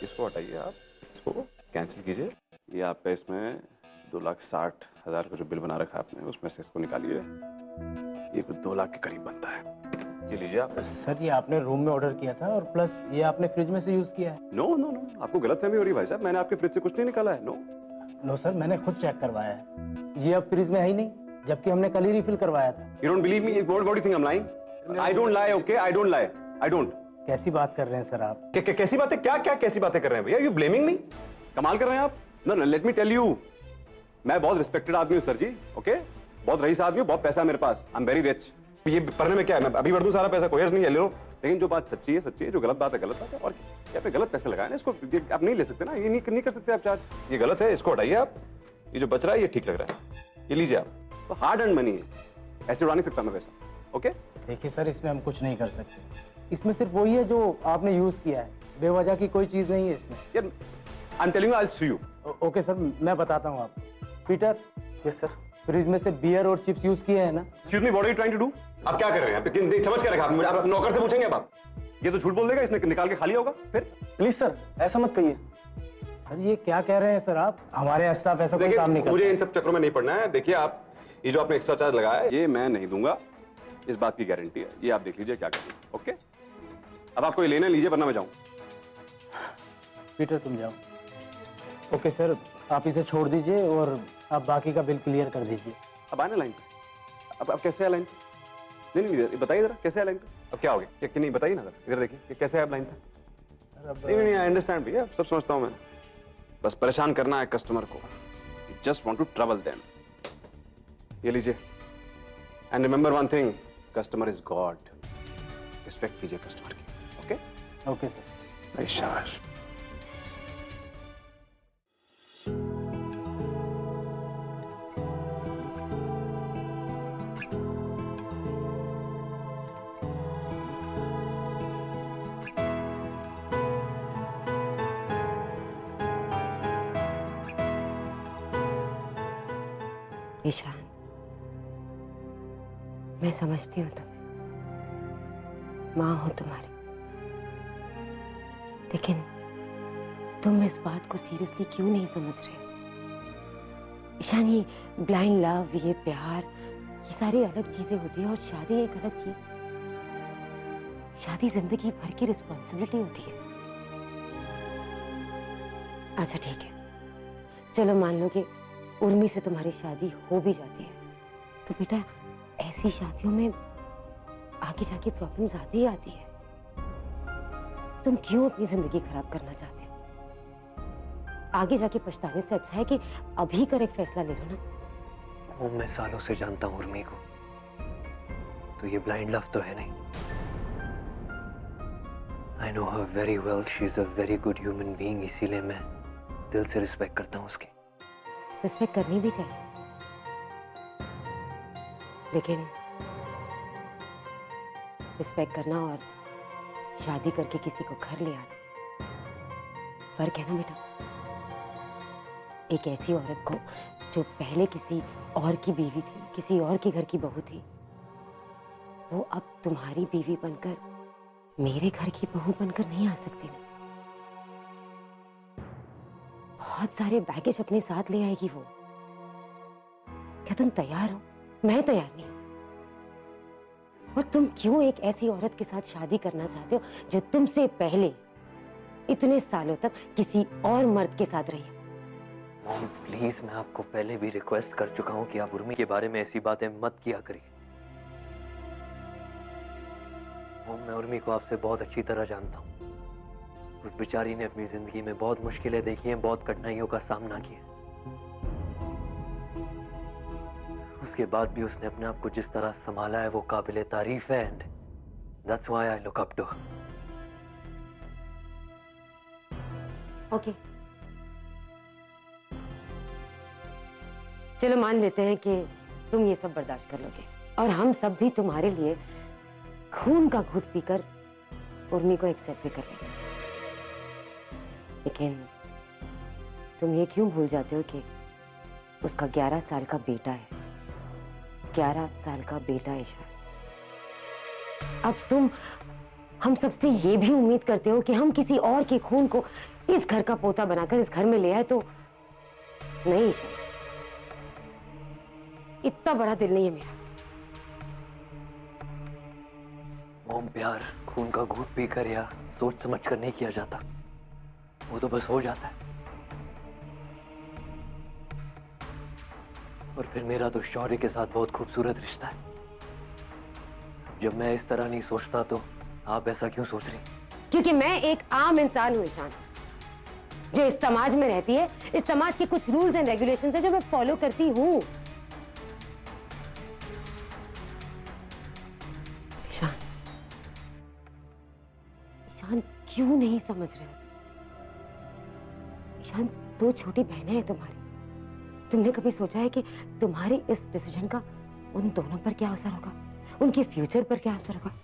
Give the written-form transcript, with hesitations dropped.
इसको हटाइए आप, इसको कैंसिल कीजिए। ये आपका इसमें 2,60,000 का जो बिल बना रखा है आपने, उसमें से इसको निकालिए। ये कुछ 2 लाख के करीब बनता है। ये लीजिए आप। सर ये आपने रूम में ऑर्डर किया था और प्लस ये आपने फ्रिज में से यूज किया है। नो नो नो, आपको गलतफहमी हो रही है भाई साहब। मैंने आपके फ्रिज से कुछ नहीं निकाला है। नो नो सर, मैंने खुद चेक करवाया है, ये अब फ्रिज में है ही नहीं, जबकि हमने कल ही रिफिल करवाया था। You don't believe me? What do you think I am lying? I don't lie, okay? I don't lie, I don't. कैसी बात कर रहे हैं सर आप? कैसी बातें? क्या क्या कैसी बातें कर रहे हैं भैया? You blaming me? कमाल कर रहे हैं आप। No no, let me tell you, मैं बहुत रिस्पेक्टेड आदमी हूँ सर जी, ओके? बहुत रईस आदमी हूँ, बहुत पैसा है मेरे पास, आई एम वेरी रिच। ये पढ़ने में क्या है, मैं अभी भर दूं सारा पैसा, कोई अर्ज नहीं है, ले लो। लेकिन जो बात सच्ची है सच्ची है, जो गलत बात है गलत बात है। और क्या पे गलत पैसे लगाए ना, इसको आप नहीं ले सकते ना, ये नहीं कर सकते आप चार्ज। ये गलत है, इसको हटाइए आप। ये जो बच रहा है ये ठीक लग रहा है, ये लीजिए आप। तो हार्ड अर्न मनी है, ऐसे उड़ा नहीं सकता मैं पैसा, ओके? देखिए सर, इसमें हम कुछ नहीं कर सकते, इसमें सिर्फ वही है जो आपने यूज किया है, बेवजह की कोई चीज नहीं है इसमें। यार I am telling you, I will see you. Okay sir, मैं बताता हूँ आपको। पीटर। Yes sir. फ्रिज में से बियर और चिप्स यूज किए हैं ना? Excuse me, what are you trying to do? आप क्या कर रहे हैं? समझ क्या रखा आपने? आप नौकर से पूछेंगे अब आप? ये तो झूठ बोल देगा, इसने निकाल के खाली होगा फिर। प्लीज सर, ऐसा मत कहिए। सर ये क्या कह रहे हैं सर आप? हमारे स्टाफ ऐसा कोई काम नहीं करता। मुझे इन सब चक्करों में नहीं पड़ना है। देखिए आप, ये जो आपने एक्स्ट्रा चार्ज लगाया है ये मैं नहीं दूंगा, इस बात की गारंटी है। ये आप देख लीजिए क्या करिए, ओके? अब आपको ये लेना लीजिए, वरना मैं जाऊं। पीटर तुम जाओ। ओके सर, आप इसे छोड़ दीजिए और आप बाकी का बिल क्लियर कर दीजिए। अब आने लाइन पे। अब कैसे है लाइन पे? नहीं बताइए जरा, कैसे है लाइन पे? अब क्या हो गया कि नहीं, बताइए ना जरा, इधर देखिए कि कैसे है आप लाइन पे। नहीं आई अंडरस्टैंड भैया, सब समझता हूँ मैं। बस परेशान करना है कस्टमर को, just want to trouble them. ये लीजिए, and remember one thing, customer is God. Respect कीजिए कस्टमर की, ओके? Okay sir. भाई शाबाश। ईशान, मैं समझती हूँ तुम्हें, माँ हूँ तुम्हारी, लेकिन तुम इस बात को सीरियसली क्यों नहीं समझ रहे? ईशान, ये ब्लाइंड लव, ये प्यार, ये सारी अलग चीजें होती है और शादी एक अलग चीज। शादी जिंदगी भर की रिस्पॉन्सिबिलिटी होती है। अच्छा ठीक है, चलो मान लो कि उर्मी से तुम्हारी शादी हो भी जाती है, तो बेटा ऐसी शादियों में आगे जाके प्रॉब्लम्स आती ही आती है। तुम क्यों अपनी जिंदगी खराब करना चाहते हो? आगे जाके पछताने से अच्छा है कि अभी कर एक फैसला ले लो ना। वो मैं सालों से जानता हूँ उर्मी को, तो ये ब्लाइंड लव तो है नहीं। I know her very well, she is a very good human being, इसीलिए मैं दिल से रिस्पेक्ट करता हूँ उसकी। रिस्पेक्ट करनी भी चाहिए, लेकिन रिस्पेक्ट करना और शादी करके किसी को घर ले आना फर्क है ना बेटा। एक ऐसी औरत को जो पहले किसी और की बीवी थी, किसी और के घर की बहू थी, वो अब तुम्हारी बीवी बनकर मेरे घर की बहू बनकर नहीं आ सकती ना। बहुत सारे बैगेज अपने साथ ले आएगी वो। क्या तुम तैयार हो? मैं तैयार नहीं हूं। और तुम क्यों एक ऐसी औरत के साथ शादी करना चाहते हो जो तुमसे पहले इतने सालों तक किसी और मर्द के साथ रही? मॉम प्लीज, मैं आपको पहले भी रिक्वेस्ट कर चुका हूँ कि आप उर्मी के बारे में ऐसी बातें मत किया करिए। मॉम, मैं उर्मी को आपसे बहुत अच्छी तरह जानता हूँ। उस बेचारी ने अपनी जिंदगी में बहुत मुश्किलें देखी हैं, बहुत कठिनाइयों का सामना किया। उसके बाद भी उसने अपने आप को जिस तरह संभाला है वो काबिले तारीफ है, and that's why I look up to her. Okay, चलो मान लेते हैं कि तुम ये सब बर्दाश्त कर लोगे और हम सब भी तुम्हारे लिए खून का घूंट पीकर उर्मी को एक्सेप्ट भी कर लेंगे। लेकिन तुम ये क्यों भूल जाते हो कि उसका 11 साल का बेटा है, 11 साल का बेटा है ईशान। अब तुम हम सबसे ये भी उम्मीद करते हो कि हम किसी और के खून को इस घर का पोता बनाकर इस घर में ले आए, तो नहीं ईशान, इतना बड़ा दिल नहीं है मेरा। मोम प्यार खून का घूंट पीकर या सोच समझ कर नहीं किया जाता, वो तो बस हो जाता है। और फिर मेरा तो शौर्य के साथ बहुत खूबसूरत रिश्ता है। जब मैं इस तरह नहीं सोचता तो आप ऐसा क्यों सोच रही? क्योंकि मैं एक आम इंसान हूं ईशान, जो इस समाज में रहती है। इस समाज के कुछ रूल्स एंड रेगुलेशंस हैं जो मैं फॉलो करती हूं। ईशान, ईशान क्यों नहीं समझ रहे हो? ईशान, 2 छोटी बहनें हैं तुम्हारी। तुमने कभी सोचा है कि तुम्हारी इस डिसीजन का उन दोनों पर क्या असर होगा, उनके फ्यूचर पर क्या असर होगा?